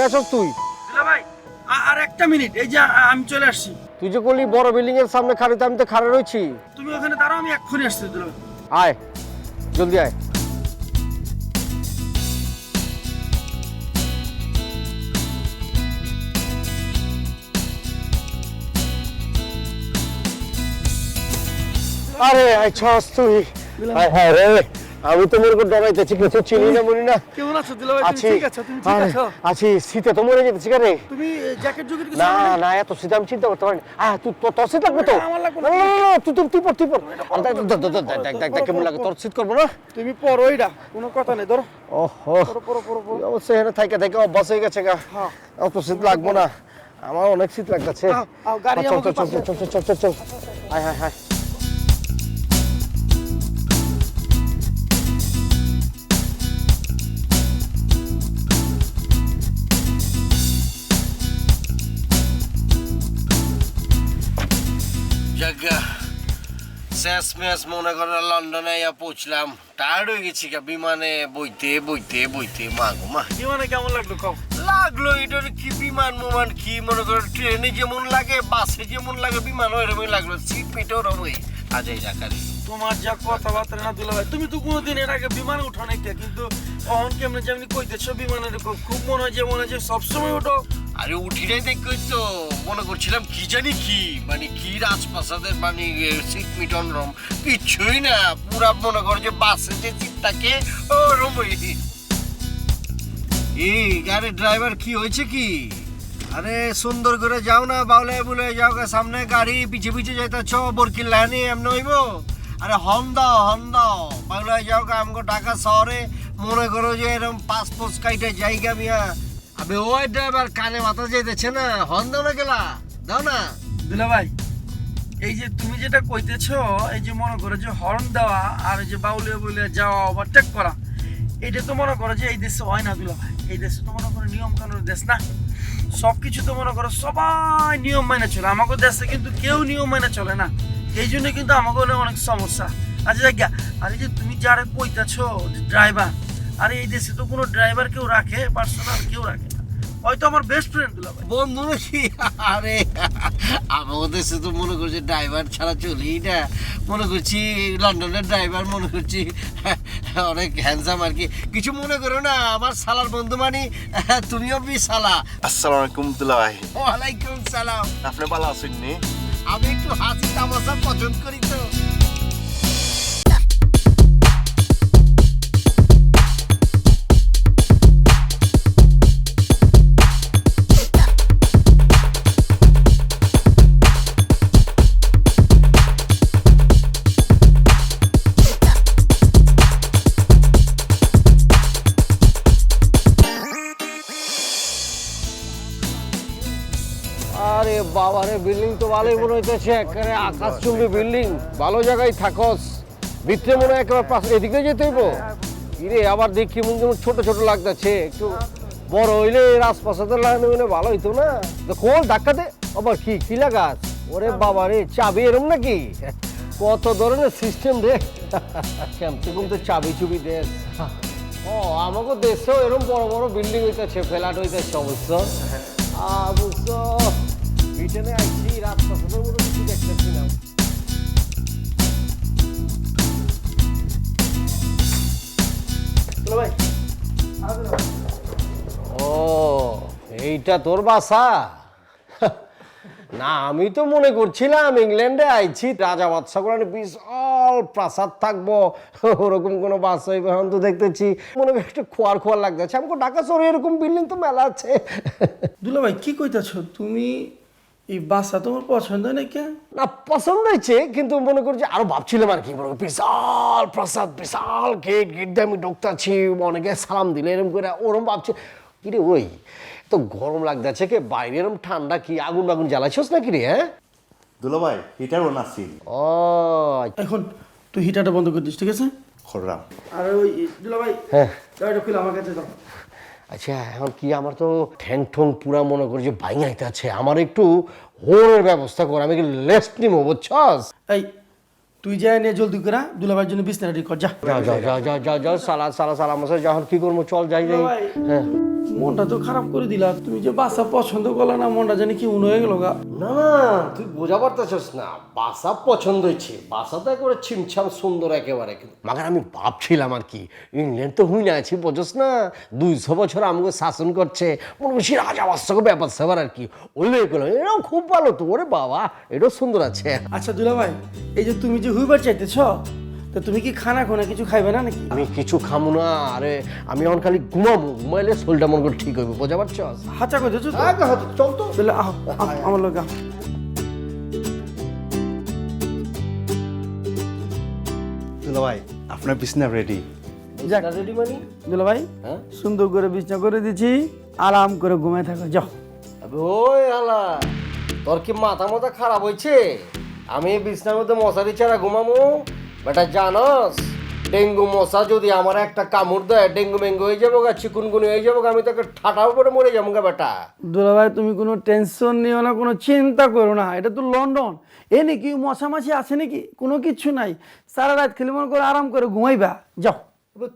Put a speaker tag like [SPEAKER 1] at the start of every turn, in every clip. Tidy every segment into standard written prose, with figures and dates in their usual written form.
[SPEAKER 1] আসছ তুই?
[SPEAKER 2] ভাই আর একটা মিনিট, এই যে আমি চলে আসছি।
[SPEAKER 1] তুই যে বললি বড় বিল্ডিং এর সামনে খাড়িতে, আমি তো খাড়ে রয়েছি।
[SPEAKER 2] তুমি ওখানে দাঁড়াও, আমি এক্ষুনি আসছি। দুলা ভাই
[SPEAKER 1] আয়, জলদি আয়। আরে আইছস তুই? হ্যাঁ হ্যাঁ রে, আমি তো মনে করে ডরাইতেছি, কিছু চিনি না মনি না।
[SPEAKER 2] কেমন আছো দুলা ভাই? তুমি
[SPEAKER 1] আছি।
[SPEAKER 2] ঠিক আছো? তুমি ঠিক
[SPEAKER 1] আরে,
[SPEAKER 2] আছো?
[SPEAKER 1] আছি, শীতে তো মরে যেতেছি রে।
[SPEAKER 2] তুমি জ্যাকেট জুকেট কিছু
[SPEAKER 1] না
[SPEAKER 2] আনো নাই?
[SPEAKER 1] না, এত শীতে আমি চিন্তা করতে পারি না। তুই তোর শীত লাগবে তো?
[SPEAKER 2] আমার লাগবে
[SPEAKER 1] না
[SPEAKER 2] না।
[SPEAKER 1] না না, তুই পর। দেখ কেমন লাগে, তোর শীত করবো না?
[SPEAKER 2] তুমি পরো, এটা কোনো কথা নেই, ধরো।
[SPEAKER 1] ওহো,
[SPEAKER 2] পরো।
[SPEAKER 1] অবশ্যই এখানে থেকে অভ্যাস হয়ে গেছে গা।
[SPEAKER 2] হ্যাঁ।
[SPEAKER 1] অত শীত লাগবো না, আমার অনেক শীত লাগতেছে।
[SPEAKER 2] আও, গাড়ি
[SPEAKER 1] চল
[SPEAKER 2] আমাকে
[SPEAKER 1] চল চল
[SPEAKER 2] পাশে।
[SPEAKER 1] চল চল চল চল, হায় হায় হায়।
[SPEAKER 3] জায়গা শেষ মেস মনে করে লন্ডনে পৌঁছলাম, টায়ার্ড হয়ে গেছি বিমানে বইতে মাগো মা।
[SPEAKER 2] বিমানে কেমন লাগলো কম?
[SPEAKER 3] লাগলো এটার কি বিমান কি মনে করো, ট্রেনে যেমন লাগে, বাসে যেমন লাগে, বিমান ওইরকমই লাগলো, সিট পেটে ওরকমই আজাই রাখারি।
[SPEAKER 2] তোমার যা কথাবার্তা না দুলা ভাই, তুমি তো কোনোদিন এর আগে বিমানে উঠো নাই, কিন্তু অহন কেমনে যেমনি কইতেছো বিমানের খুব মনে হয় যে সবসময় ওঠো।
[SPEAKER 3] আরে উঠিটাই দেখই তো মনে করছিলাম কি জানি কি কি রাজপ্রাসাদের সিট মিটন রম, কিচ্ছুই না, পুরা মনে করো যে বাসে যে সিট থাকে ওরমই। এই আরে ড্রাইভার কি হয়েছে কি? আরে সুন্দর করে যাও না, বাউলে বুলে যাও, সামনে গাড়ি পিছে যাইতেছ, বরকির লাইনে এমন হইব? আরে হর্ন দাও বাংলায় যাও, আমগো ঢাকা শহরে মনে করো যে এরকম পাসপোর্ট কাইটে জায়গা মিয়া। আবে ওই ড্রাইভার কানে মাথা যাইতেছে না, হর্ন দাও না গেলা, দাও না।
[SPEAKER 2] দুলা ভাই, এই যে তুমি যেটা কইতেছো, এই যে মনে করো যে হর্ন দেওয়া আর এই যে বাউলিয়া বলে যাওয়া, ওভারটেক করা, এটা তো মনে করো যে এই দেশে হয় না দুলা ভাই। এই দেশে তো মনে করো নিয়ম কানুনের দেশ না, সবকিছু তো মনে করো সবাই নিয়ম মেনে চলে। আমাকে দেশে কিন্তু কেউ নিয়ম মেনে চলে না, এই জন্য কিন্তু আমাকে অনেক সমস্যা। আচ্ছা জায়গা, আর এই যে তুমি যারা কইতেছো ড্রাইভার, আর এই দেশে তো কোনো ড্রাইভার কেউ রাখে, পার্সোনাল কেউ রাখে না, হয়তো আমার বেস্ট ফ্রেন্ড দুলা ভাই।
[SPEAKER 3] বন্ধু নাকি? আরে আমাদের দেশে তো মনে করছি ড্রাইভার ছাড়া চলেই না, মনে করছি লন্ডনের ড্রাইভার মনে করছি অনেক হ্যান্ডসাম আর কি, কিছু মনে করো না, আমার সালার বন্ধু তুমিও বি সালা।
[SPEAKER 4] আসসালামু আলাইকুম দুলা ভাই।
[SPEAKER 3] ওয়ালাইকুম সালাম।
[SPEAKER 4] আপনি ভালো আছেন নি?
[SPEAKER 3] আমি একটু হাসি তামাশা পছন্দ করি তো।
[SPEAKER 1] আরে বাবা রে, বিল্ডিং তো ভালোই মনে হইতেছে, একেবারে আকাশচুম্বী বিল্ডিং। ভালো জায়গায় থাকস, ভিতরে মনে হয় একেবারে এদিকে যেতে হইব। কিরে আবার দেখি মন যেমন ছোট ছোট লাগতেছে, একটু বড় হইলে রাজপ্রাসাদের লাইনে হইলে ভালো হইতো না। কোন ধাক্কাতে আবার কি লাগাস? ওরে বাবা রে, চাবি এরম নাকি? কত ধরনের সিস্টেম রে, কেমতে কিন্তু চাবি চুবি দেশ। ও আমাকে দেশেও এরকম বড় বড় বিল্ডিং হইতেছে, ফ্ল্যাট হইতেছে অবশ্য। অবশ্য ব্রিটেনে আইছি, রাজপ্রাসাদের মতো কিছু দেখতেছি না। ও এইটা তোর বাসা? না আমি তো মনে করছিলাম ইংল্যান্ডে আইছি, রাজা বাদশাগুলো বিশাল প্রাসাদ থাকবো, ওরকম কোনো বাসা হইবে। এখন তো দেখতেছি মনে হয় একটু খোয়ার লাগতেছে। আমাকে ঢাকা শহরে এরকম বিল্ডিং তো মেলা আছে।
[SPEAKER 2] দুলা ভাই কি কইতাছো তুমি? এই বাসা তোমার পছন্দ হয় না? কে
[SPEAKER 1] না পছন্দ হয়েছে, কিন্তু মনে করছি আরো ভাবছিলাম আর কি, মনে করি বিশাল প্রাসাদ, বিশাল গেট দিয়ে আমি ঢুকতেছি, অনেকে সালাম দিলে এরকম করে, ওরম ভাবছি। কিরে ওই তো গরম লাগতেছে, কে বাইরে এরকম ঠান্ডা, কি আগুন বাগুন জ্বালাইছস নাকি রে? হ্যাঁ
[SPEAKER 4] দুলা ভাই, হিটার ওন আছিল।
[SPEAKER 1] ও
[SPEAKER 2] এখন তুই হিটারটা বন্ধ করে দিস, ঠিক আছে?
[SPEAKER 4] খররাম।
[SPEAKER 2] আর ওই দুলা ভাই,
[SPEAKER 1] হ্যাঁ
[SPEAKER 2] গাড়িটা খুলে আমার কাছে দাও।
[SPEAKER 1] আচ্ছা এখন কি, আমার তো ঠ্যাং ঠং পুরা মনে করি যে বাইঙাইতে আছে, আমার একটু হোরের ব্যবস্থা কর, আমি কি লেস্ট নিবো বুঝছস?
[SPEAKER 2] এই তুই যাই নিয়ে জলদি করে দুলাভাইয়ের জন্য বিছনা রেডি কর যা।
[SPEAKER 1] যাও সালা মশাই যখন কি করবো চল যাই
[SPEAKER 2] দুলাভাই,
[SPEAKER 1] হ্যাঁ
[SPEAKER 2] মনটা তো খারাপ করে দিলা, তুমি যে বাসা পছন্দ করলে না, মনটা জানি কি হয়ে গেল গা।
[SPEAKER 1] না তুই বোঝা পারতেছিস না, বাসা পছন্দ হয়েছে, বাসা তো একেবারে ছিমছাম সুন্দর একেবারে, কিন্তু মাগার আমি ভাবছিলাম আর কি ইংল্যান্ড তো হুই না আছি বোঝস না, 200 বছর আমাকে শাসন করছে, মনে করছি রাজা বাদশাকে ব্যাপার স্যাপার আর কি, ওই গেলাম এটাও খুব ভালো তো, ওরে বাবা এটাও সুন্দর আছে।
[SPEAKER 2] আচ্ছা দুলাভাই, এই যে তুমি যে হুইবার চাইতেছ, তো তুমি কি খানা খোনা কিছু খাইবে না নাকি?
[SPEAKER 1] আমি কিছু খামু না, আরে আমি এখন খালি ঘুমাইলে শরীরটা মন করে ঠিক হইবে, বোঝা পারছ?
[SPEAKER 2] হাঁচা কইতেছো তো?
[SPEAKER 1] চল তো।
[SPEAKER 2] তাহলে আহ আমার লোক আহ।
[SPEAKER 4] দুলাভাই আপনার বিছনা রেডি।
[SPEAKER 2] যাক
[SPEAKER 1] রেডি মানি
[SPEAKER 2] দুলাভাই,
[SPEAKER 1] হ্যাঁ
[SPEAKER 2] সুন্দর করে বিছনা করে দিচ্ছি, আরাম করে ঘুমায় থাকো যাও।
[SPEAKER 1] আবে ওই হালা, তোর কি মাথা খারাপ হয়েছে? আমি বিছনার মধ্যে মশারি ছাড়া ঘুমামু? বেটা জানস ডেঙ্গু মশা যদি আমার একটা কামড় দেয়, ডেঙ্গু মেঙ্গু হয়ে যাবো গা, চিকুনগুনি হয়ে যাবো গা, আমি তোকে ঠাটাও করে মরে যাবো গা বেটা।
[SPEAKER 2] দুলাভাই তুমি কোনো টেনশন নিও না, কোনো চিন্তা করো না, এটা তো লন্ডন, এ নাকি মশা মাছি আছে নাকি? কোনো কিচ্ছু নাই, সারা রাত খেলে মনে করে আরাম করে ঘুমাইবা যাও।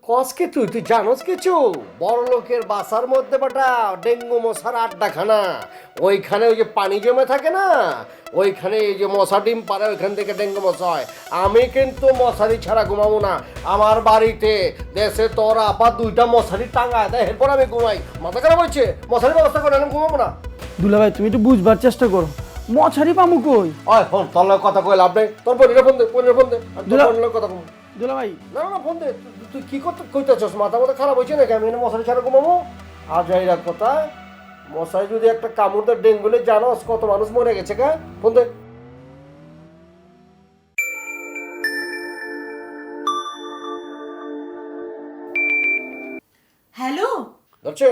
[SPEAKER 1] কসকে তুই জানোস কিছু? বড় লোকের বাসার মধ্যে বেটা ডেঙ্গু মশার আড্ডাখানা, ওইখানে ওই যে পানি জমে থাকে না, ওইখানে এই যে মশা ডিম পারে, ওইখান থেকে ডেঙ্গু মশা হয়। আমি কিন্তু মশারি ছাড়া ঘুমাবো না, আমার বাড়িতে দেশে তোর আপা 2টা মশারি টাঙ্গায় দেয়, এরপর আমি ঘুমাই। মাথা খারাপ হয়েছে? মশারি ব্যবস্থা করে আমি ঘুমাবো না।
[SPEAKER 2] দুলাভাই তুমি একটু বুঝবার চেষ্টা করো, মশারি পামু কই?
[SPEAKER 1] ওই ফোন তোর লগে কথা কই লাভ নেই, তোর বোনের ফোন দে, বোনের ফোন দে, আর তোর বোনের লগে কথা কম।
[SPEAKER 2] দুলাভাই
[SPEAKER 1] না ফোন দে, তুই কি করতে কইতেছস? মাথা খারাপ হয়েছে নাকি? আমি এখানে মশারি ছাড়া ঘুমাবো? আজ এই রাত কথা, মশারি যদি একটা কামড় দেয় ডেঙ্গুলে, জানোস কত মানুষ মরে গেছে গা? ফোন দে।
[SPEAKER 5] হ্যালো।
[SPEAKER 1] ধরছে?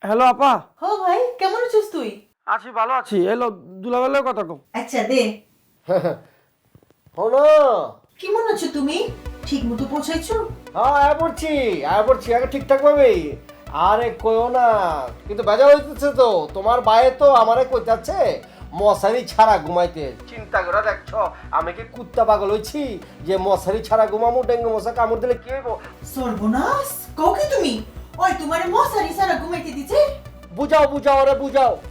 [SPEAKER 2] হ্যালো আপা।
[SPEAKER 5] হো ভাই, কেমন আছিস তুই?
[SPEAKER 2] আছি ভালো আছি, এলো দুলাভাইয়ের লগে কথা কও।
[SPEAKER 5] আচ্ছা দে।
[SPEAKER 1] শোনো,
[SPEAKER 5] কেমন আছো তুমি? ঠিক মতো পৌঁছাইছো?
[SPEAKER 1] হ্যাঁ আয় পড়ছি আগে ঠিকঠাক ভাবে। আরে কইও না, কিন্তু বেজা হইতেছে তো, তোমার বাইরে তো আমারে কইতাছে মশারি ছাড়া ঘুমাইতে। চিন্তা করে দেখছো আমি কি কুত্তা পাগল হইছি যে মশারি ছাড়া ঘুমামু? ডেঙ্গু মশা কামড় দিলে কি হইব?
[SPEAKER 5] সর্বনাশ, কও কি তুমি? ওই তোমারে মশারি সারা ঘুমাইতে দিছে?
[SPEAKER 1] বুঝাও রে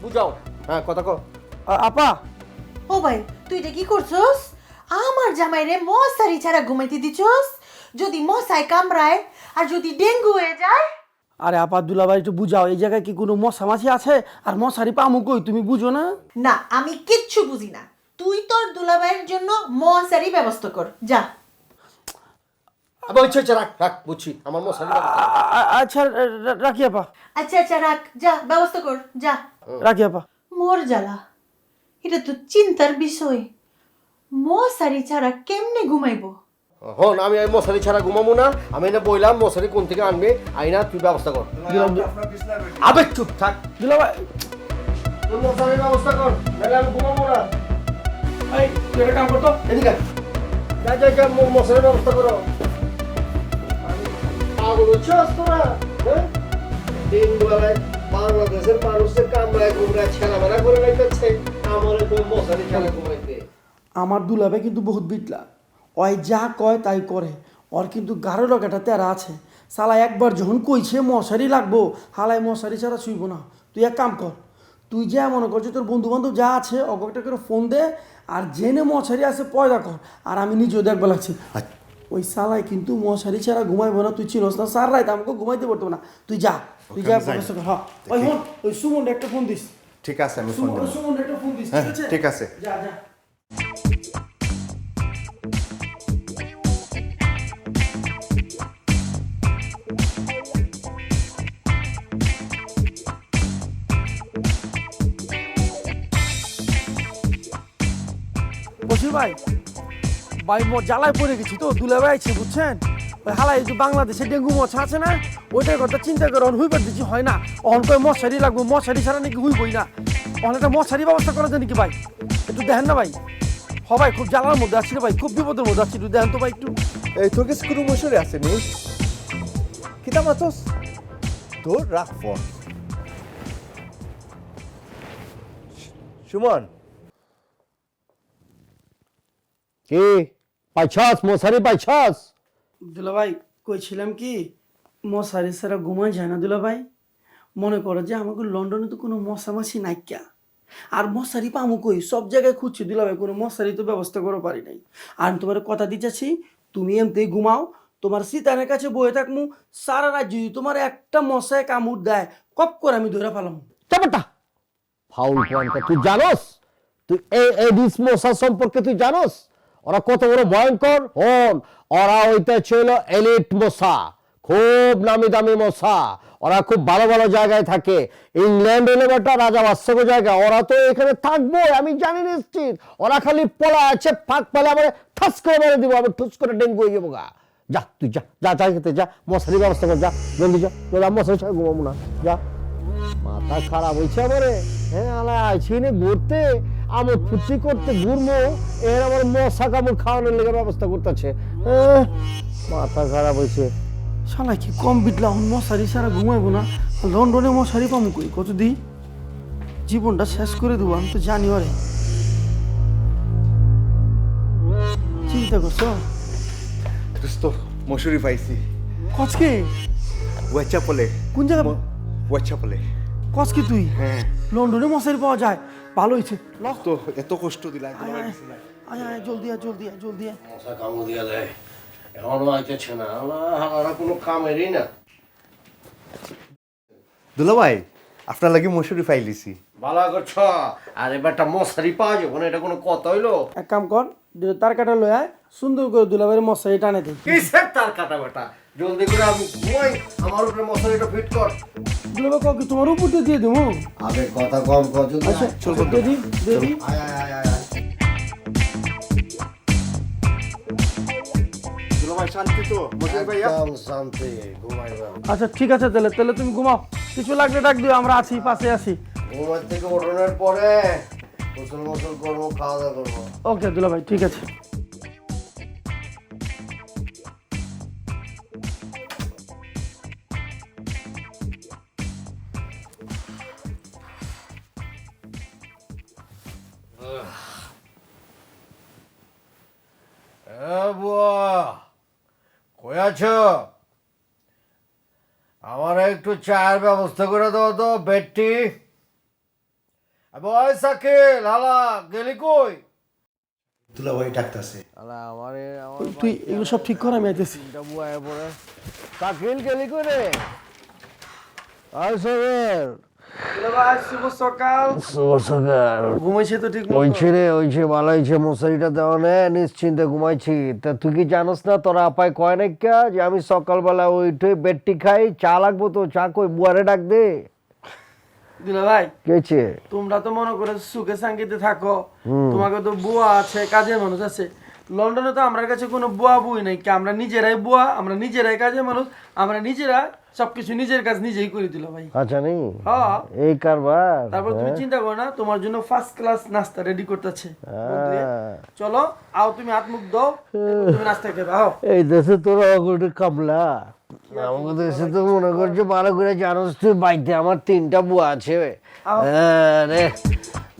[SPEAKER 1] বুঝাও। হ্যাঁ কথা কও।
[SPEAKER 2] আপা
[SPEAKER 5] ও ভাই, তুই এটা কি করছস? আমার জামাইরে মশারি ছাড়া ঘুমাইতে দিছস? যদি মশায় কামড়ায় আর যদি ডেঙ্গু হয়ে যায়?
[SPEAKER 2] আরে আপা দুলাভাই একটু বুঝাও, এই জায়গায় কি কোনো মশা মাছি আছে? আর মশারি পামু কই তুমি বুঝো না?
[SPEAKER 5] না, আমি কিচ্ছু বুঝি না। তুই তোর দুলাভাইয়ের জন্য মশারি ব্যবস্থা কর, যা।
[SPEAKER 1] আবার আচ্ছা রাখ বুঝছি, আমার মশারি
[SPEAKER 2] আচ্ছা রাখি আপা।
[SPEAKER 5] আচ্ছা রাখ, যা ব্যবস্থা কর, যা।
[SPEAKER 2] রাখি আপা।
[SPEAKER 5] মোর জ্বালা, এটা তো চিন্তার বিষয়। মশারি ছাড়া কেমনে ঘুমাইবো?
[SPEAKER 1] হন, আমি এই মশারি ছাড়া ঘুমাবো না। আমি এনে বইলাম মশারি কোন থেকে আনবে, আইনা তুই ব্যবস্থা কর। আবে চুপ থাক
[SPEAKER 2] দুলাভাই
[SPEAKER 1] তুই মশারির ব্যবস্থা কর, নাহলে আমি ঘুমাবো না।
[SPEAKER 2] এই তুই একটা কাম করতো,
[SPEAKER 1] এদিকে যা মশারির ব্যবস্থা করো। পাগল হচ্ছিস তোরা? দিন বেলায় বাংলাদেশের মানুষের কামড়ায় ঘুমড়ায় ছেলেমেলা করে রাখতেছে, আমার তো মশারি ছাড়া ঘুমাইতে।
[SPEAKER 2] আমার দুলাভাই কিন্তু বহুত বিটলা, ওই যা কয় তাই করে, ওর কিন্তু গাঢ় রকেটা তেরা আছে। শালা একবার যখন কইছে মশারি লাগবো, হালায় মশারি ছাড়া শুইব না। তুই এক কাম কর, তুই যা মনে করছিস তোর বন্ধু বান্ধব যা আছে অগটা করে ফোন দে, আর জেনে মশারি আছে পয়দা কর, আর আমি নিজেও দেখবো লাগছি। ওই শালায় কিন্তু মশারি ছাড়া ঘুমাইবো না, তুই চিনস না, সার রাইতে আমাকে ঘুমাইতে পারতো না। তুই যা ব্যবস্থা কর। হ্যাঁ ওই হন, ওই সুমনটা একটা ফোন দিস।
[SPEAKER 4] ঠিক আছে আমি ফোন দেব।
[SPEAKER 2] সুমনটা একটা ফোন দিস,
[SPEAKER 4] হ্যাঁ,
[SPEAKER 2] ঠিক আছে?
[SPEAKER 4] ঠিক আছে।
[SPEAKER 2] যা বসির ভাই, জ্বালায় পড়ে গেছি তো, দুলাভাই আইছি বুঝছেন। ওই হালাই যে বাংলাদেশে ডেঙ্গু মশা আছে না, ওইটার কথা চিন্তা করে হুইবার দিচ্ছি হয় না। অন করে মশারি লাগবো, মশারি ছাড়া নাকি হুইবই না। অন একটা মশারি ব্যবস্থা করা যায় নাকি ভাই? একটু দেখেন না ভাই। ভাই খুব জ্বালার মধ্যে আছি রে ভাই, খুব বিপদের মধ্যে আছি, একটু দেখেন তো ভাই একটু।
[SPEAKER 6] এই তোর কাছে কোনো মশারি আছে নি? কিতা মাতস? তোর রাখ ফোন। সুমন,
[SPEAKER 1] কি পাইছাস মশারি পাইছাস?
[SPEAKER 2] দুলাভাই কইছিলাম কি মশারি ছাড়া ঘুমাই যায় না দুলাভাই। মনে করো যে আমাকে লন্ডনে তো কোনো মশামাছি নাইকা, আর মশারি পামু কই, সব জায়গায় খুঁজছি দুলাভাই, কোনো মশারি তো ব্যবস্থা করে পারি নাই। আর তোমার কথা দিতেছি, তুমি এমতেই ঘুমাও, তোমার সীতানের কাছে বয়ে থাকমু সারা রাত। যদি তোমার একটা মশায় কামড় দেয়, কপ করে আমি ধরে ফেলাম।
[SPEAKER 1] চাপাটা ফাউল পয়েন্টটা তুই জানোস? তুই এই এডিস মশা সম্পর্কে তুই জানোস? ওরা কত বড় ভয়ঙ্কর? ওরা হইতে ছিল এলিট মশা, খুব নামি দামি মশা। ওরা খুব ভালো ভালো জায়গায় থাকে। ইংল্যান্ড হলে একটা রাজা বাদশাহ জায়গা, ওরা তো এখানে থাকবো আমি জানি নিশ্চিত। ওরা খালি পলা আছে, ফাঁক পালে আমার ঠাস করে মেরে দিব, আমি ঠুস করে ডেঙ্গু হয়ে যাবো গা। যা তুই যা যা যা খেতে যা, মশারি ব্যবস্থা কর, যা জলদি যা। মশারি ছাড়া ঘুমাবো না, যা। মাথা খারাপ হয়েছে আমারে। হ্যাঁ আলা আইছি নে ঘুরতে, আমি ফুর্তি করতে ঘুরবো, এর আমার মশা কামড় খাওয়ানোর লেগে ব্যবস্থা করতেছে। মাথা খারাপ হয়েছে।
[SPEAKER 2] শালা কি কম বিটলা, মশারি ছাড়া ঘুমাইবো না। লন্ডনে মশারি পামু কই, কত দিই জীবনটা শেষ করে দেবো আমি তো জানি। ওরে চিন্তা করছো?
[SPEAKER 4] দোস্ত মশুরি পাইছি
[SPEAKER 2] কচকে
[SPEAKER 4] ওয়াচাপলে।
[SPEAKER 2] কোন জায়গা?
[SPEAKER 4] ওয়াচাপলে।
[SPEAKER 2] কচকে তুই?
[SPEAKER 4] হ্যাঁ
[SPEAKER 2] লন্ডনে মশারি পাওয়া যায়, ভালো হয়েছে।
[SPEAKER 4] তো এত কষ্ট দিলা
[SPEAKER 2] আয় আয় আয় আয়, জলদি আয় জলদি আয় জলদি আয়।
[SPEAKER 1] মশা কামড় দিয়া দেয়, এখনো আইতেছে না। ওরা কোনো কামেরই না।
[SPEAKER 4] দুলা ভাই আপনার লাগি মশুরি পাইলিছি।
[SPEAKER 1] ভালো করছ। আর এবারটা মশারি পাওয়া যাবো না, এটা কোনো কথা হইলো?
[SPEAKER 2] এক কাম কর, তার কাটা লয় আয়, সুন্দর করে দুলাভাইয়ের মশারি টানে দে।
[SPEAKER 1] কিসের তার কাটা বেটা? জলদি করে আমি ঘুমাই, আমার উপরে মশারিটা ফিট কর।
[SPEAKER 2] দুলাভাই কাউকে তোমার উপর দিয়ে দেবো।
[SPEAKER 1] আগে কথা কম কর।
[SPEAKER 2] আচ্ছা চল দিদি দিদি।
[SPEAKER 1] আয় আয় আয় আয় আয়।
[SPEAKER 4] দুলা ভাই শান্তি তো মশুরি ভাইয়া?
[SPEAKER 1] একদম শান্তি, ঘুমাইবা।
[SPEAKER 2] আচ্ছা ঠিক আছে, তাহলে তাহলে তুমি ঘুমাও, কিছু লাগলে ডাক দিও, আমরা আছি, পাশে আছি।
[SPEAKER 1] ঘুমার থেকে ওঠানোর পরে গোসল মোসল করবো, খাওয়া দাওয়া করবো।
[SPEAKER 2] ওকে দুলাভাই ঠিক আছে।
[SPEAKER 1] বুয়া কই আছো? আমার একটু চায়ের ব্যবস্থা করে দাও তো, বেডটি। ওই সাকিল, হালা গেলি কই?
[SPEAKER 4] দুলা ভাই ডাকতাছে।
[SPEAKER 1] হালা আমারে
[SPEAKER 2] তুই এগুলো সব ঠিক কর, আমি আইতেছি।
[SPEAKER 1] বুয়া পরে সাকিল গেলি কই রে? আর সবের
[SPEAKER 2] দুলাভাই শুভ সকাল।
[SPEAKER 1] শুভ সকাল।
[SPEAKER 2] ঘুমাইছে তো ঠিক মতো?
[SPEAKER 1] ওইছে রে, ওইছে, ভালো হয়েছে। মশারিটা দেওয়া নেই, নিশ্চিন্তে ঘুমাইছি। তা তুই কি জানোস না, তোরা আপায় কয় না কা যে আমি সকালবেলা ওইটাই বেডটি খাই? চা লাগবো তো, চা কই? বুয়ারে ডাক দে।
[SPEAKER 2] দুলাভাই
[SPEAKER 1] কেছে?
[SPEAKER 2] তোমরা তো মনে করে সুখে শান্তিতে থাকো, তোমাকে তো বুয়া আছে, কাজের মানুষ আছে। লন্ডনে তো আমার কাছে কোনো বুয়া বুই নাই, কি আমরা নিজেরাই বুয়া, আমরা নিজেরাই কাজের মানুষ, আমরা নিজেরা সবকিছু নিজের কাজ নিজেই করে দিল ভাই।
[SPEAKER 1] আচ্ছা নেই
[SPEAKER 2] হ্যাঁ
[SPEAKER 1] এই কারবার।
[SPEAKER 2] তারপর তুমি চিন্তা করো না, তোমার জন্য ফার্স্ট ক্লাস নাস্তা রেডি করতেছে। চলো আও, তুমি হাত মুখ দাও, তুমি নাস্তা খেবে। আও
[SPEAKER 1] এই দেশে তোর অগরে কামলা, আমাদের দেশে তো মনে করছে ভালো করে জানোস তুই, বাড়িতে আমার 3টা বুয়া আছে। হ্যাঁ রে,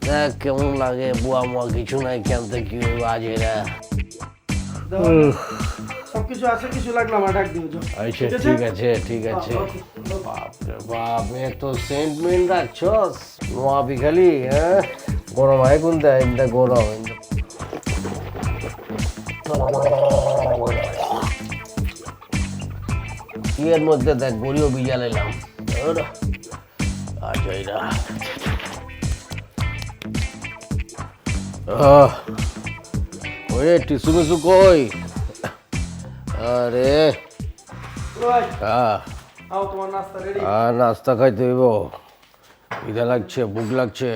[SPEAKER 1] দেখ কেমন লাগে, বুয়া মুয়া কিছু নাই, কেন কি আজেরা।
[SPEAKER 2] সবকিছু আছে, কিছু লাগলো আমার ডাক দিও। যাও।
[SPEAKER 1] আচ্ছা ঠিক আছে ঠিক আছে। বাপরে বাপ, এত সেন্টমেন্ট রাখছস নোয়া বিখালি। হ্যাঁ গরম হয় কোনটা? এটা গরম। এর মধ্যে দেখ গড়িও বিজা লাইলাম। আচ্ছা এটা ওরে টিসু মিসু কই? আরে
[SPEAKER 2] ভাই
[SPEAKER 1] হ্যাঁ,
[SPEAKER 2] আও, তোমার নাস্তা রেডি।
[SPEAKER 1] আর নাস্তা খাইতে হইব, খিদা লাগছে, ভুক লাগছে।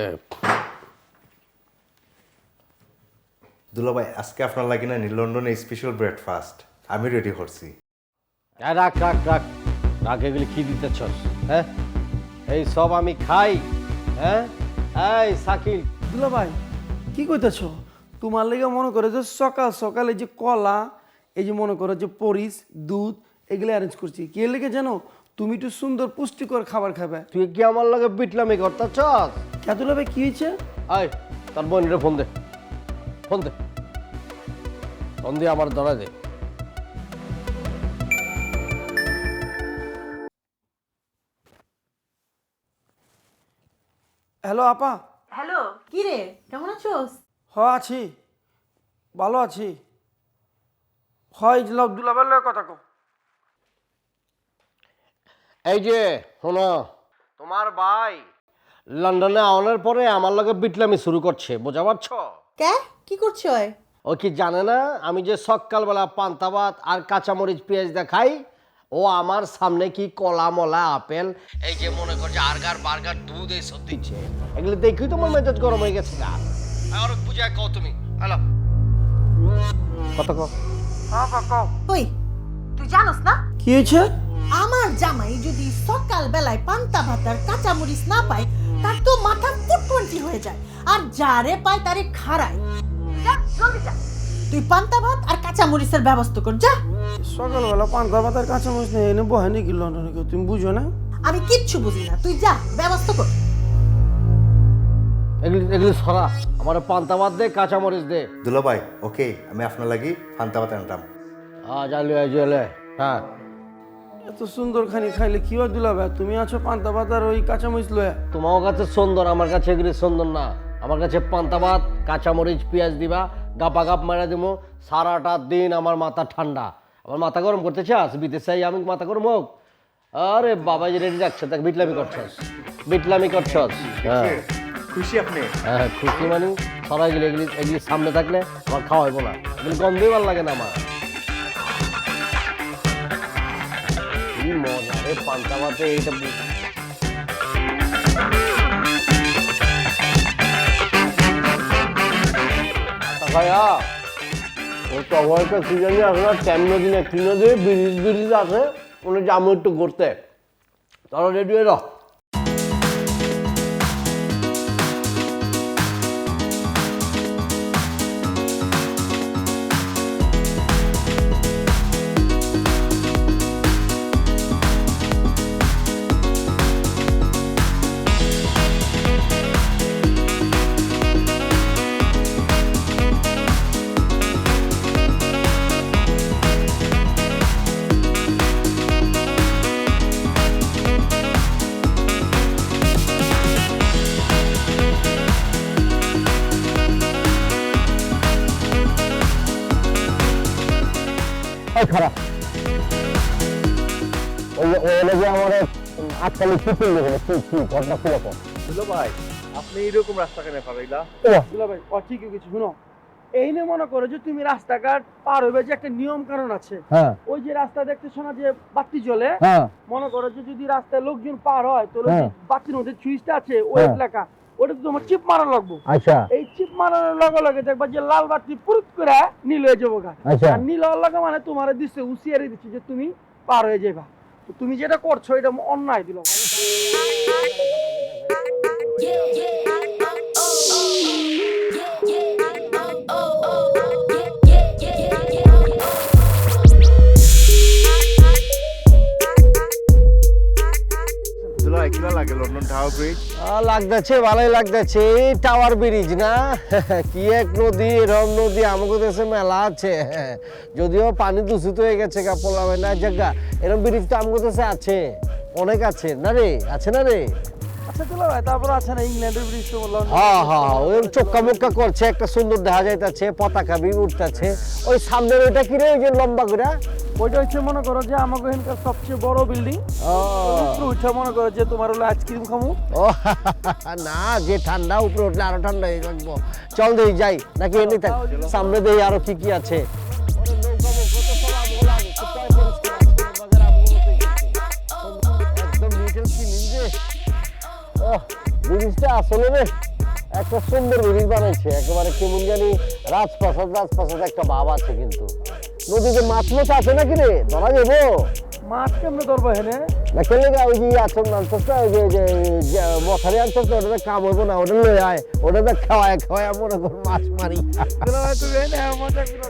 [SPEAKER 4] দুলা ভাই আজকে আপনার লাগি না লন্ডনে স্পেশাল ব্রেকফাস্ট আমি রেডি করছি।
[SPEAKER 1] রাখ রাখ রাখ রাখ, এগুলি কি দিতেছস? হ্যাঁ এই সব আমি খাই? হ্যাঁ এই সাকিল,
[SPEAKER 2] দুলাভাই কি কইতেছ? তোমার লেগে মনে করে যে সকাল সকালে যে কলা, এই যে মনে করো যে পরিস, দুধ, এগুলো অ্যারেঞ্জ করছি। কি লেগে জানো? তুমি একটু সুন্দর পুষ্টিকর খাবার খাবে।
[SPEAKER 1] তুই কি আমার লগে বিটলামি করতেছস?
[SPEAKER 2] কে দুলাভাই কি হয়েছে?
[SPEAKER 1] আয় তার বোনের ফোন দে, ফোন দে। ফোন দিয়ে আমার ধরা দে।
[SPEAKER 2] হ্যালো আপা।
[SPEAKER 5] হ্যালো কি রে কেমন আছোস?
[SPEAKER 2] আছি, ভালো আছি। হয় দুলাবের লগে কথা কও।
[SPEAKER 1] এই যে শোনো, তোমার ভাই লন্ডনে আওয়ানোর পরে আমার লগে বিটলামি শুরু করছে, বোঝা পারছো?
[SPEAKER 5] কে কি করছো?
[SPEAKER 1] ও কি জানে না আমি যে সকালবেলা পান্তা ভাত আর কাঁচামরিচ পেঁয়াজ দেখাই, ও আমার সামনে কি কলা মলা আপেল এই যে মনে করছে বার্গার দুধ এই সব দিচ্ছে, এগুলো দেখি তোমার মেজাজ গরম হয়ে গেছে গা। আর বুঝায় কও তুমি। হ্যালো কত কও।
[SPEAKER 5] ওই তুই জানোস না
[SPEAKER 2] কি হয়েছে?
[SPEAKER 5] আমার জামাই যদি সকাল বেলায় পান্তা ভাত আর কাঁচামরিচ না পায় তার তো মাথা ফুটফুটি হয়ে যায়, আর যারে পায় তারে খাড়ায়। যা জলদি যা, তুই পান্তা ভাত আর কাঁচামরিচের ব্যবস্থা কর যা।
[SPEAKER 2] সকালবেলা পান্তা ভাত আর কাঁচামরিচ নেই এনে বহে নাকি লন্ডনে কেউ, তুমি বুঝো না?
[SPEAKER 5] আমি কিচ্ছু বুঝি না, তুই যা ব্যবস্থা কর।
[SPEAKER 1] এগুলি সরা, আমার পান্তা ভাত দে কাঁচামরিচ দে।
[SPEAKER 4] দুলাভাই ওকে, আমি আপনার লাগি ফান্তা ভাত আনতাম।
[SPEAKER 1] জানলি জেলে। হ্যাঁ
[SPEAKER 2] এত সুন্দর খানি খাইলে কি হয় দুলাভাই? তুমি আছো পান্তা ভাত আর ওই কাঁচামরিচ লয়া।
[SPEAKER 1] তোমার কাছে সুন্দর, আমার কাছে এগুলি সুন্দর না। আমার কাছে পান্তা ভাত কাঁচামরিচ পেঁয়াজ দিবা, গাপা গাপ মারা দিব, সারাটা দিন আমার মাথা ঠান্ডা। আমার মাথা গরম করতে চাস? বিদেশে যাই আমি মাথা গরম হোক? আরে বাবা যে রেডি রাখছে, তাকে বিটলামি করছস, বিটলামি করছস। হ্যাঁ
[SPEAKER 4] খুশি আপনি?
[SPEAKER 1] হ্যাঁ খুশি মানে সরাই গেলে এগুলি এগুলি সামনে থাকলে আমার খাওয়া হইব না, এগুলি গন্ধই ভালো লাগে না আমার। কি মজা রে পান্তা ভাতে এইটা। ভাইয়া ও টগরটা কি জানি আসলে কেমন দিনে কিনে দিয়ে ব্রিজ আছে, ওনে যাবো একটু ঘুরতে, তারা রেডি হয়ে রাখ। খারাপ আমার আজকাল কি ঘটনা খুলে কম।
[SPEAKER 6] দুলাভাই আপনি এরকম রাস্তা কেন পারাইলা?
[SPEAKER 2] দুলাভাই ঠিক কিছু শুনো, এই নিয়ে মনে করো যে তুমি রাস্তাঘাট পার হইবে যে একটা নিয়ম কারণ আছে।
[SPEAKER 1] হ্যাঁ
[SPEAKER 2] ওই যে রাস্তা দেখতেছো না যে বাতি জ্বলে,
[SPEAKER 1] হ্যাঁ
[SPEAKER 2] মনে করো যে যদি রাস্তায় লোকজন পার হয় তো বাতির মধ্যে সুইচটা আছে ওই এলাকা, ওটা তোমার চিপ মারা লাগবে।
[SPEAKER 1] আচ্ছা
[SPEAKER 2] এই চিপ মারার লগে লগে দেখবা যে লাল বাতি পুরুত করে নীল হয়ে যাবো গা।
[SPEAKER 1] আচ্ছা।
[SPEAKER 2] আর নীল হওয়ার লগে মানে তোমার দিচ্ছে হুঁশিয়ারি দিচ্ছে যে তুমি পার হয়ে যাবা। তো তুমি যেটা করছো এটা অন্যায় দিল।
[SPEAKER 4] দুলাভাই কিলা লাগে লন্ডন টাওয়ার ব্রিজ?
[SPEAKER 1] লাগতেছে, ভালোই লাগতেছে। এই টাওয়ার ব্রিজ না, কি এক নদী, এরম নদী আমাকে দেশে মেলা আছে, যদিও পানি দূষিত হয়ে গেছে গা পোলাবে না জায়গা, এরম ব্রিজ তো আমাকে দেশে আছে, অনেক আছে না রে, আছে না রে?
[SPEAKER 2] আচ্ছা দুলাভাই তারপর আছে না ইংল্যান্ডের ব্রিজ তো বললাম।
[SPEAKER 1] হ্যাঁ হ্যাঁ ওই চক্কা মুক্কা করছে, একটা সুন্দর দেখা যাইতেছে, পতাকা বি উঠতেছে। ওই সামনের ওইটা কি রে, ওই যে লম্বা করে?
[SPEAKER 2] ওইটা হচ্ছে মনে করো যে আমাকে এখানকার সবচেয়ে বড় বিল্ডিং। ওইটা মনে করো যে তোমার হলো আইসক্রিম খামু।
[SPEAKER 1] ও না, যে ঠান্ডা উপরে উঠলে আরো ঠান্ডা হয়ে থাকবো। চল দেখি যাই নাকি এমনি থাক, সামনে দেখি আরো কি কি আছে। একদম ডিটেলস ফিলিং রে। ব্রিজটা আসলে রে একটা সুন্দর ব্রিজ বানাইছে, একেবারে কেমন জানি রাজপ্রাসাদ একটা ভাব আছে। কিন্তু নদীতে মাছ মাছ আছে নাকি রে, ধরা যাবো?
[SPEAKER 2] মাছ কেমনে ধরবো এখানে?
[SPEAKER 1] না খেলে ওই যে আনছস না, ওই যে মশারি আনছস না, ওটা কাম হইব না, ওটা লয়ে আয়, ওটা খাওয়ায় মনে কর মাছ মারি।
[SPEAKER 2] তুমি এনে মজা করো।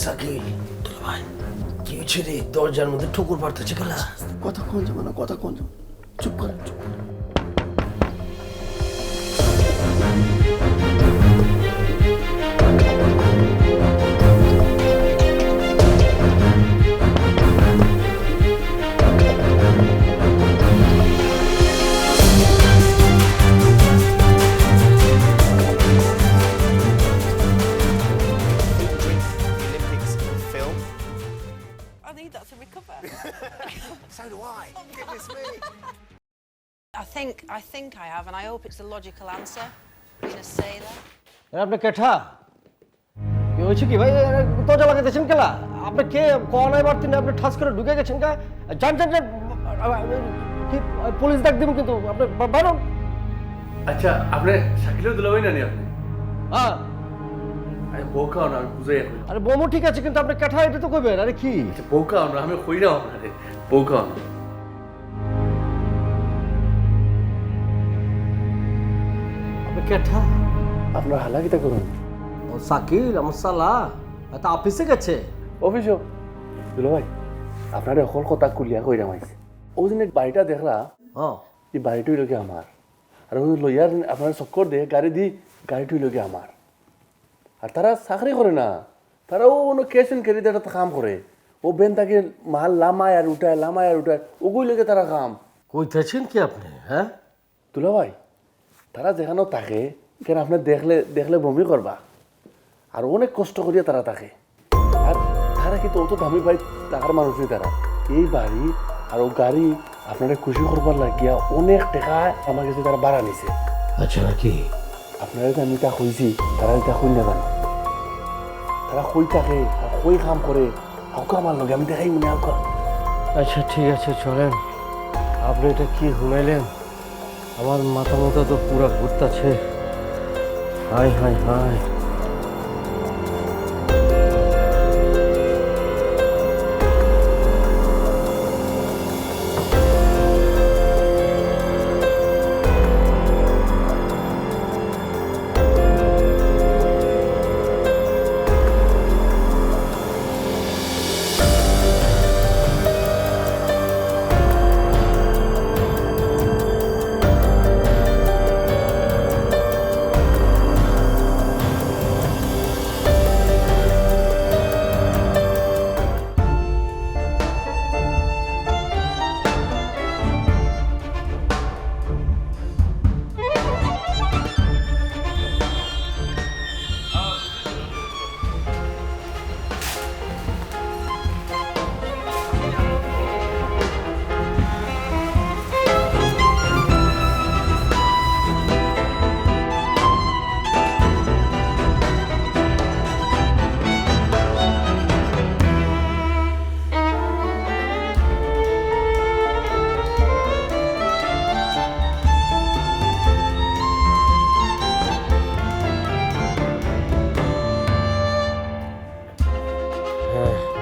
[SPEAKER 2] সাকিল ভাই কি হয়েছে রে দরজার মধ্যে ঠুকুর পারতেছে কেলা
[SPEAKER 6] কথা কোন যাবে না কথা কোন যাবে চুপ করে চুপ করে।
[SPEAKER 4] Olympics film.
[SPEAKER 7] I need that to recover.
[SPEAKER 4] So do I. Goodness me.
[SPEAKER 7] I think I have, and I hope it's the logical answer. Being a sailor.
[SPEAKER 1] আপনি কেঠা কি হয়েছে কি ভাই দরজা লাগাইতেছেন কেলা আপনি কে কনায় বাড়তি না আপনি ঠাস করে ঢুকে গেছেন কা জান জান জান, কি পুলিশ ডাক দিবেন কিন্তু আপনি বাইরন।
[SPEAKER 8] আচ্ছা আপনি শাকিলের দুলাভাই না নি আপনি
[SPEAKER 1] হ্যাঁ
[SPEAKER 8] আরে বউ খাও না আমি বুঝাই এখন
[SPEAKER 1] আরে বোমো ঠিক আছে কিন্তু আপনি কেঠা এটা তো কইবেন আরে কি
[SPEAKER 8] বউ খাও না আমি কই না আপনারে বউ খাও না
[SPEAKER 1] আপনি কেঠা
[SPEAKER 8] আপনার হালাকিটা করুন
[SPEAKER 1] ও সাকিল আমার সালা তা অফিসে গেছে
[SPEAKER 8] অফিস দুলাভাই আপনার অকল কথা কুলিয়া কইরা মাইছে ও দিন বাড়িটা দেখলা
[SPEAKER 1] হ্যাঁ
[SPEAKER 8] এই বাড়িটাই লোকে আমার আর ওই লইয়ার আপনার চক্কর দিয়ে গাড়ি দি গাড়িটাই লোকে আমার আর তারা চাকরি করে না তারা ও কোনো ক্যাশ এন্ড ক্যারিতে একটা কাম করে ও বেন তাকে মাল লামায় আর উঠায় ওগুই লোকে তারা কাম
[SPEAKER 1] কইতেছেন কি আপনি হ্যাঁ
[SPEAKER 8] দুলাভাই তারা যেখানেও থাকে কেন আপনার দেখলে বমি করবা আর অনেক কষ্ট করিয়া তারা থাকে আর তারা কিন্তু অত দামি বাড়ি টাকার মানুষই তারা এই বাড়ি আর ও গাড়ি আপনারা খুশি করবার লাগিয়া অনেক টাকা আমার কাছে তারা ভাড়া নিছে
[SPEAKER 1] আচ্ছা নাকি
[SPEAKER 8] আপনারা যে আমি তা কইছি তারা এটা কই না জানো তারা কই থাকে আর কই কাম করে হাউকা আমার লগে আমি দেখাই মনে হাউকা
[SPEAKER 1] আচ্ছা ঠিক আছে চলেন আপনি এটা কি শুনাইলেন আমার মাথা মতো তো পুরা ঘুরতেছে হাই হাই হাই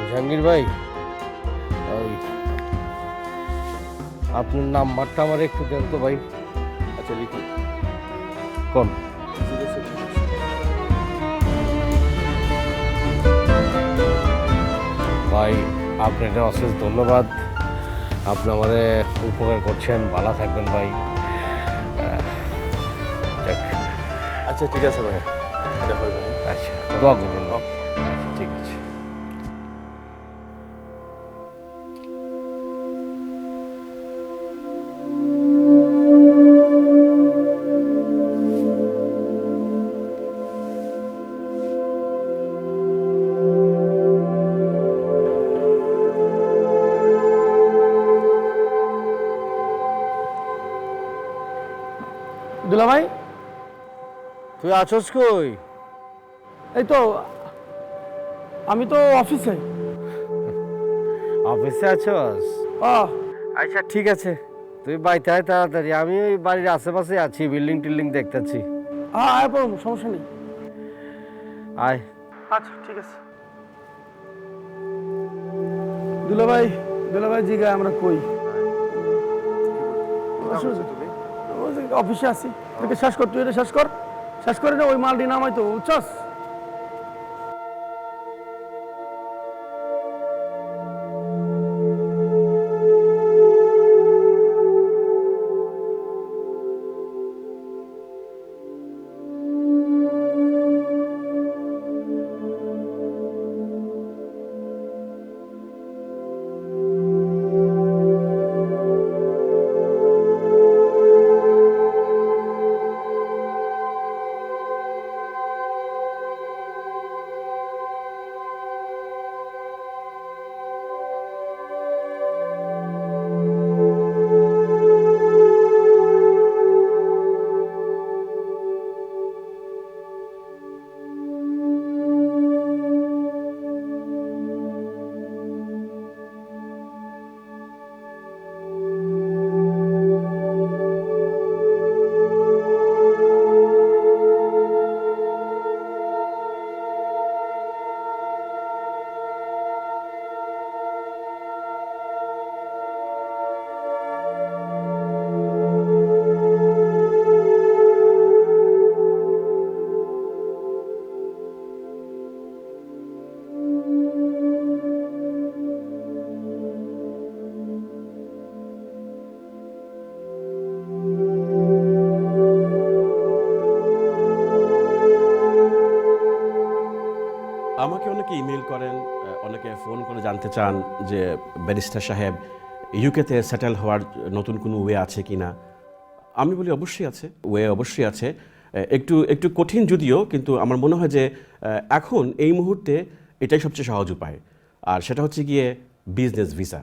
[SPEAKER 1] জাহাঙ্গীর ভাই ওই আপনার নাম্বারটা আমার একটু দেন তো ভাই
[SPEAKER 8] আচ্ছা লিখুন
[SPEAKER 1] কোন ভাই আপনাকে অশেষ ধন্যবাদ আপনি আমারে উপকার করছেন ভালো থাকবেন ভাই যাক,
[SPEAKER 8] আচ্ছা ঠিক আছে ভাই দেখা হবে
[SPEAKER 1] আচ্ছা দোয়া করবেন ঠিক আছে
[SPEAKER 2] দুলা ভাই
[SPEAKER 1] তুই আছোস কই
[SPEAKER 2] এই তো আমি তো অফিসে
[SPEAKER 1] অফিসে আছোস আচ্ছা ঠিক আছে তুই বাইতে আয় তাড়াতাড়ি আমি ওই বাড়ির আশেপাশে আছি বিল্ডিং টিল্ডিং দেখতেছি
[SPEAKER 2] হ্যাঁ আয় পড়ুন সমস্যা নেই
[SPEAKER 1] আয়
[SPEAKER 2] আচ্ছা ঠিক আছে দুলা ভাই জিগা আমরা কই অফিসে আছি তোকে শেষ কর তুই এটা শেষ করে না ওই মালটি নামাই তো বুঝছস
[SPEAKER 9] আমাকে অনেকে ইমেল করেন, অনেকে ফোন করে জানতে চান যে ব্যারিস্টার সাহেব ইউকেতে সেটেল হওয়ার নতুন কোনো ওয়ে আছে কি না। আমি বলি অবশ্যই আছে, ওয়ে অবশ্যই আছে। একটু কঠিন যদিও, কিন্তু আমার মনে হয় যে এখন এই মুহূর্তে এটাই সবচেয়ে সহজ উপায়। আর সেটা হচ্ছে গিয়ে বিজনেস ভিসা।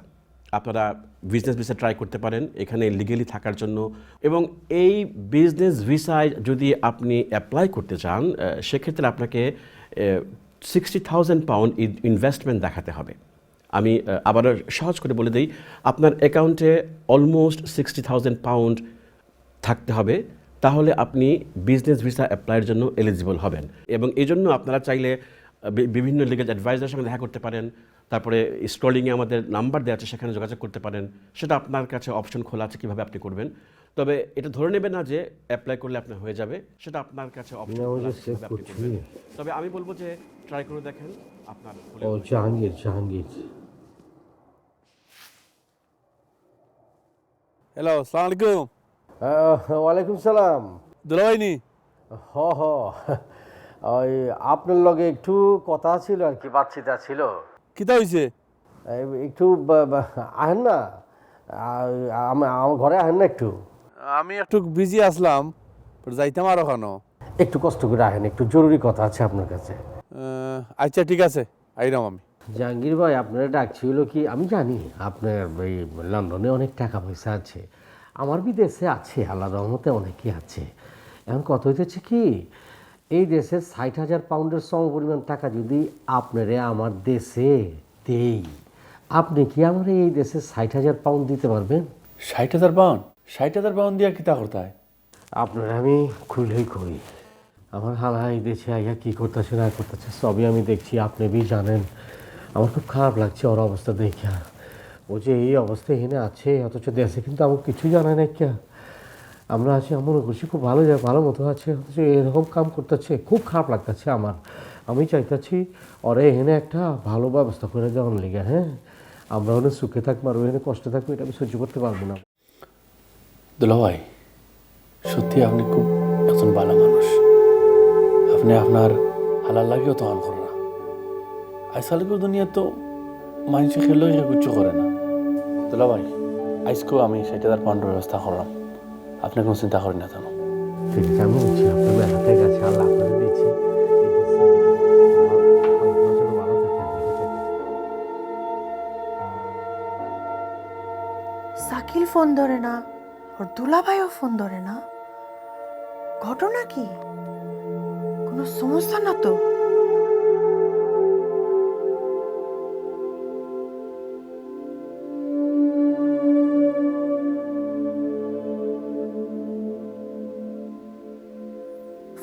[SPEAKER 9] আপনারা বিজনেস ভিসা ট্রাই করতে পারেন এখানে লিগেলি থাকার জন্য। এবং এই বিজনেস ভিসায় যদি আপনি অ্যাপ্লাই করতে চান, সেক্ষেত্রে আপনাকে 60,000 পাউন্ড ইনভেস্টমেন্ট দেখাতে হবে। আমি আবারও সহজ করে বলে দিই, আপনার অ্যাকাউন্টে অলমোস্ট 60,000 পাউন্ড থাকতে হবে, তাহলে আপনি বিজনেস ভিসা অ্যাপ্লাইয়ের জন্য এলিজিবল হবেন। এবং এই জন্য আপনারা চাইলে বিভিন্ন লিগ্যাল অ্যাডভাইজারের সঙ্গে দেখা করতে পারেন। তারপরে স্ক্রলিংয়ে আমাদের নাম্বার দেওয়া আছে, সেখানে যোগাযোগ করতে পারেন। সেটা আপনার কাছে অপশন খোলা আছে কীভাবে আপনি করবেন। তবে এটা ধরে নেবেন না যে অ্যাপ্লাই করলে আপনার হয়ে যাবে, সেটা আপনার কাছে অপশন খোলা আছে কিভাবে আপনি করবেন। তবে আমি বলবো যে ট্রাই করে দেখেন আপনার।
[SPEAKER 1] জাহাঙ্গীর
[SPEAKER 8] হ্যালো, সালাম আলাইকুম।
[SPEAKER 1] ওয়ালাইকুম সালাম।
[SPEAKER 8] দুলাভাই নি?
[SPEAKER 1] হ ওই আপনার লগে একটু কথা ছিল আর কি, বাচ্চিতা ছিল।
[SPEAKER 8] কিতা হয়েছে?
[SPEAKER 1] একটু আহেন না, আমার ঘরে আহেন না একটু।
[SPEAKER 8] আমি একটু বিজি আসলাম, যাইতাম আর ওখানো।
[SPEAKER 1] একটু কষ্ট করে আহেন, একটু জরুরি কথা আছে আপনার কাছে।
[SPEAKER 8] আচ্ছা ঠিক আছে, আইরাম আমি।
[SPEAKER 1] জাহাঙ্গীর ভাই, আপনারা ডাকছিল কি আমি জানি, আপনার এই লন্ডনে অনেক টাকা পয়সা আছে, আমার বিদেশে আছে, আল্লাহর রহমতে অনেকই আছে। এখন কথা হইতেছে কি, এই দেশে 60,000 পাউন্ডের সমপরিমাণ টাকা যদি আপনারে আমার দেশে দেই, আপনি কি আমার এই দেশে 60,000 পাউন্ড দিতে পারবেন?
[SPEAKER 8] 60,000 পাউন্ড? 60,000 পাউন্ড দিয়া কিতা করতে হয়?
[SPEAKER 1] আপনার আমি খুলেই করি, আমার হালা এই দেশে আইয়া কী করতেছে না করতেছে সবই আমি দেখছি, আপনি বি জানেন। আমার খুব খারাপ লাগছে ওর অবস্থা দেখা। ও যে এই অবস্থায় এখানে আছে, অথচ দেশে কিন্তু আমার কিছুই জানায় না। কে আমরা আছি, আমার খুশি খুব ভালো মতো আছে, অথচ এরকম কাম করতেছে, খুব খারাপ লাগতেছে আমার। আমি চাইতেছি ওরে এখানে একটা ভালো ব্যবস্থা করে দেওয়ার লেগে। হ্যাঁ, আমরা ওখানে সুখে থাকবো আর ওখানে কষ্টে থাকবো, এটা আমি সহ্য করতে পারবো না।
[SPEAKER 8] দুলাভাই, সত্যি আপনি খুব একজন ভালো মানুষ। আপনি আপনার হালাল লাগেও তো হাল করেন না। আজকালকার দুনিয়া তো মানুষ খেলেও কিচ্ছু করে না। দুলাভাই, আজকেও আমি 60,000 পাউন্ডের ব্যবস্থা করলাম, আপনি কোনো চিন্তা করেন না জানো।
[SPEAKER 1] ঠিক আছে, আমি বলছি আপনার বেড়াতে গেছে, আল্লাহ আপনাকে দিয়েছি।
[SPEAKER 5] শাকিল ফোন ধরে না, ওর দুলাভাইও ফোন ধরে না, ঘটনা কি? কোনো সমস্যা না তো?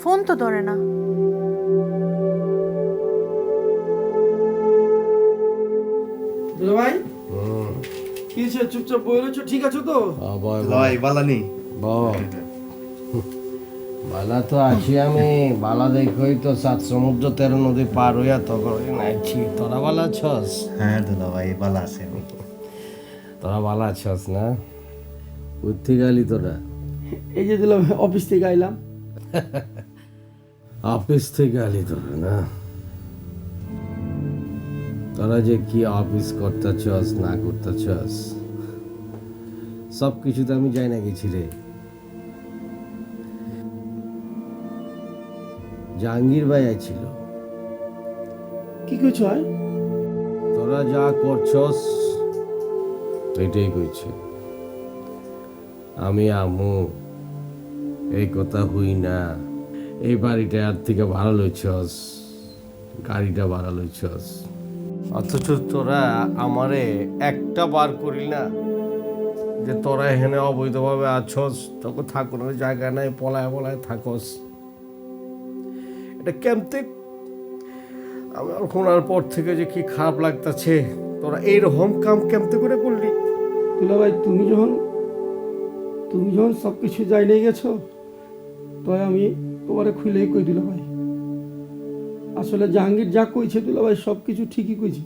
[SPEAKER 5] ফোন তো ধরে না।
[SPEAKER 2] দুলাভাই কি হয়েছে? চুপচাপ বই রয়েছো, ঠিক আছো তো?
[SPEAKER 3] ভাই বালানি
[SPEAKER 1] বালা তো আছি আমি, বালা দেখই তো 7 সমুদ্র 13 নদী পার হইয়া তো নাইছি। তোরা বালা আছস?
[SPEAKER 3] হ্যাঁ দুলা ভাই বালা আছে।
[SPEAKER 1] তোরা বালা আছস না? উঠতে গেলি তোরা?
[SPEAKER 2] এই যে দুলাভাই অফিস থেকে আইলাম।
[SPEAKER 1] অফিস থেকে আলি তোরা না? তোরা যে কি অফিস করতেছস না করতেছস সব কিছুতে আমি যাই না গেছি রে। জাহাঙ্গীর ভাই আইছিল।
[SPEAKER 2] কি কইছ?
[SPEAKER 1] তোরা যা করছস এটাই কইছে। আমি আমু এই কথা হই না। এই বাড়িটা আর থেকে ভাড়া লইছস, গাড়িটা ভাড়া লইছস, অথচ তোরা আমারে একটা বার করিল না যে তোরা এখানে অবৈধভাবে আছস, তখন থাকুনের জায়গা নাই, পলায় পলায় থাকস। এটা কেমতে আমার শোনার পর থেকে যে কি খারাপ লাগতেছে। তোরা এইরকম কাম কেমতে করে করলি?
[SPEAKER 2] দুলাভাই তুমি যখন সব কিছু যাই নিয়ে গেছো, তো আমি তোমারে খুলেই কই দিল ভাই। আসলে জাহাঙ্গীর যা কইছে দুলাভাই সব কিছু ঠিকই কইছে।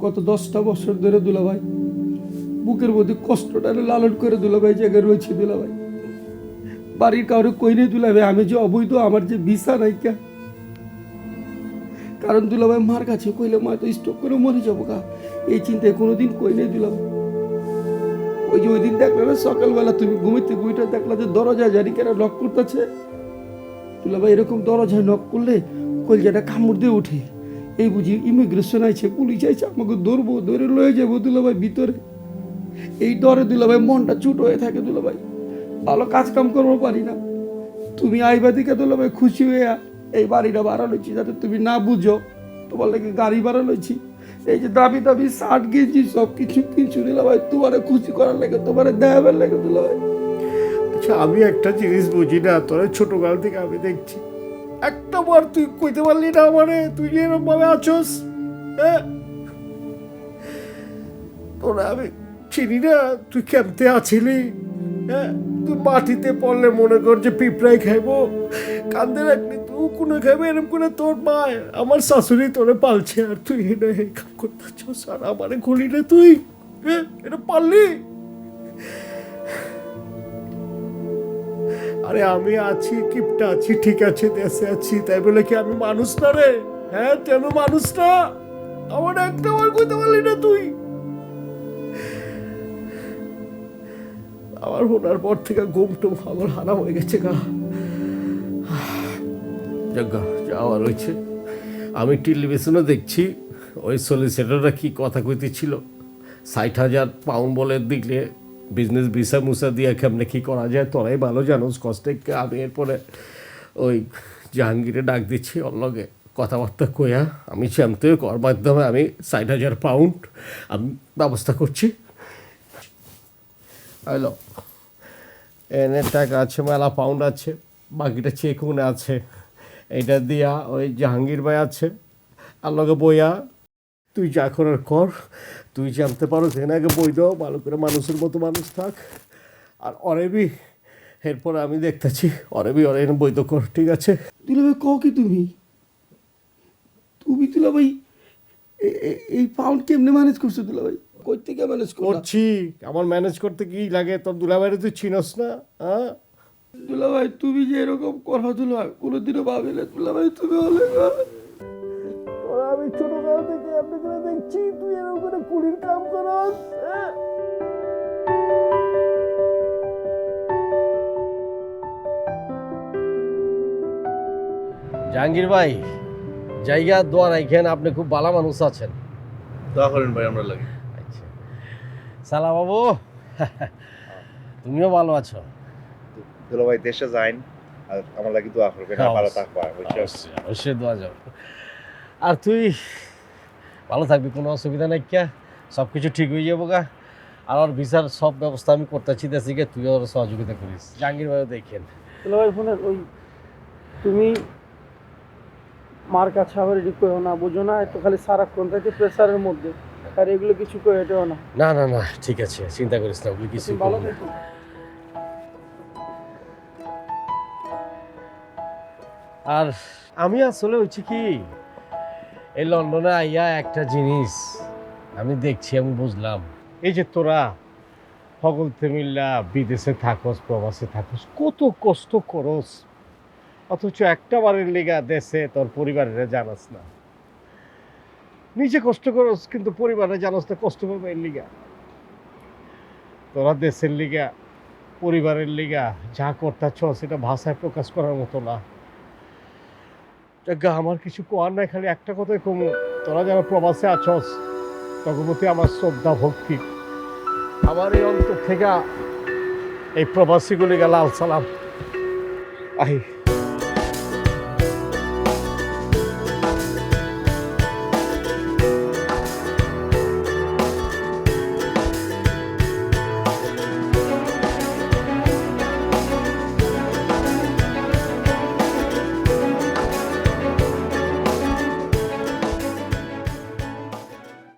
[SPEAKER 2] গত 10টা বছর ধরে দুলাভাই বুকের মধ্যে কষ্টটা লালন করে দুলাভাই জায়গায় রয়েছে। দুলাভাই বাড়ির কাউরে কই নেই দুলাভাই, আমি যে অবৈধ, আমার যে ভিসা নাইকা,
[SPEAKER 10] কারণ দুলাভাই মার কাছে কইলে মা তো স্ট্রোক করে মরে যাবো গা, এই চিন্তায় কোনোদিন কই নেই দুলাভাই। ওই যে ওই দিন দেখলে না সকালবেলা তুমি ঘুমিতে ঘুমিটা দেখলা যে দরজায় জারি কেন নক করতেছে, দুলাভাই এরকম দরজায় নক করলে কলজাটা কামড় দিয়ে উঠে, এই বুঝি ইমিগ্রেশন আইছে, পুলিশ আইছে, আমাকে ধরবো, ধরে লয়ে যাবো দুলাভাই ভিতরে। এই ডরে দুলাভাই মনটা ছুট হয়ে থাকে দুলাভাই, ভালো কাজ কাম করবো পারি না। তুমি আইবা দিকে দুলাভাই খুশি হইয়া এই বাড়িটা ভাড়া লইছি, যাতে তুমি না বুঝো তোমার লাগে গাড়ি ভাড়া লইছি, এই যে দামি দামি শার্ট গেঞ্জি সব কিছু কিনছু দুলাভাই তোমার খুশি করার লাগে, তোমার দেখাবার লাগে দুলাভাই।
[SPEAKER 3] আচ্ছা আমি একটা জিনিস বুঝি না, তোরা ছোটকাল থেকে আমি দেখছি একটা বার তুই কইতে পারলি না আমারে তুই যে এরকম ভাবে আছোস, হ্যাঁ? তোরা আমি চিনি না তুই কেমতে আছিলি, হ্যাঁ? তুই মাটিতে পড়লে মনে কর যে পিঁপড়াই খাইবো, কান্দে রাখলি তুই কোনো খাইবে, এরকম করে তোর মা আমার শাশুড়ি তোরে পালছে, আর তুই এটা এই কাম করতেছস আর আমারে খুলি না তুই, হ্যাঁ? এটা পারলি? আরে আমি আছি, কিপটা আছি, ঠিক আছে, দেশে আছি, তাই বলে কি আমি মানুষ না রে? হ্যাঁ তুই আমি মানুষ না? আমার একটা বার কইতে পারলি না তুই? আমার হোনার পর থেকে ঘুম টুম আমার হারাম হয়ে গেছে গা, যজ্ঞা যাওয়ার হয়েছে। আমি টেলিভিশনে দেখছি ওই সলিসিটাররা কি কথা কইতেছিল, ৬০,০০০ পাউন্ড বলে দিলে বিজনেস ভিসা মুসা দিয়ে কেমনে কী করা যায়, তোরাই ভালো জানোস কষ্টে। আমি এরপরে ওই জাহাঙ্গীরে ডাক দিচ্ছি, ওর লগে কথাবার্তা কইয়া আমি চ্যাম্পতে কর মাধ্যমে আমি ৬০,০০০ পাউন্ড আমি ব্যবস্থা করছি। হ্যালো, এনে টাকা আছে, মেলা পাউন্ড আছে, বাকিটা চেক মনে আছে, এইটা দিয়া ওই জাহাঙ্গীর ভাই আছে, আর লগে বইয়া তুই যা করার কর, তুই জানতে পারো সেখানে আগে বই দাও, ভালো করে মানুষের মতো মানুষ থাক, আর অরেবি এরপরে আমি দেখতেছি অরেবি অরে বই তো কর, ঠিক আছে?
[SPEAKER 10] দুলাভাই কও কি তুমি, তুমি দুলাভাই এই পাউন্ড কেমনে ম্যানেজ করছো দুলাভাই, কই থেকে ম্যানেজ
[SPEAKER 3] করছি? আমার ম্যানেজ করতে কি লাগে, তোর দুলাভাইরে তুই চিনস না? হ্যাঁ
[SPEAKER 10] দুলাভাই তুমি যে এরকম করো দুলাভাই কোনোদিনও ভাবিলে দুলাভাই তুমি হলে না।
[SPEAKER 3] তোরা আমি ছোটকাল থেকে আপনি করে দেখছি তুই এরকম করে কুলির কাম করস, হ্যাঁ?
[SPEAKER 1] জাহাঙ্গীর ভাই, জায়গা দোয়া রাখেন, আপনি খুব ভালো মানুষ আছেন।
[SPEAKER 4] দোয়া করেন ভাই আমরা লাগে।
[SPEAKER 1] আচ্ছা সালা বাবু, তুমিও ভালো আছো?
[SPEAKER 4] দুলাভাই দেশে যাইন আর আমার লাগি দোয়া করবেন, ভালো থাকবা।
[SPEAKER 1] অবশ্যই অবশ্যই দোয়া যাও। আর তুই ভালো থাকবি, কোনো অসুবিধা নাই, কে সব কিছু ঠিক হয়ে যাবো গা। আর ওর ভিসার সব ব্যবস্থা আমি করতেছি, দেশে গিয়ে তুই ওর সহযোগিতা করিস। জাহাঙ্গীর ভাইও দেখেন।
[SPEAKER 10] দুলাভাই ফোনের ওই তুমি মার কাছে আবার এটি কইও না, বুঝো না, এত খালি সারাক্ষণ থাকে প্রেসারের মধ্যে, আর এগুলো কিছু কই এটাও না।
[SPEAKER 1] না না না ঠিক আছে, চিন্তা করিস না, ওগুলি কিছু
[SPEAKER 10] ভালো
[SPEAKER 1] করবো না।
[SPEAKER 10] থেকো।
[SPEAKER 1] আর আমি আসলে হচ্ছে কি, এই লন্ডনে আইয়া একটা জিনিস আমি দেখছি, আমি বুঝলাম, এই যে তোরা সকল মিল্লা বিদেশে থাকস, প্রবাসে থাকস, কত কষ্ট করস, অথচ একটা বারের লিগা দেশে তোর পরিবারের জানাস না। নিজে কষ্ট করস কিন্তু পরিবারে জানাস না, কষ্ট করবে এর লিগা। তোরা দেশের লিগা, পরিবারের লিগা যা করতেছ সেটা ভাষায় প্রকাশ করার মতো না। আমার কিছু কোয়ার নাই, খালি একটা কথাই কমু, তোরা যারা প্রবাসে আছস তখন প্রতি আমার শ্রদ্ধা ভক্তি, আমার এই অন্তর থেকে এই প্রবাসীগুলি লাল সালাম। আহি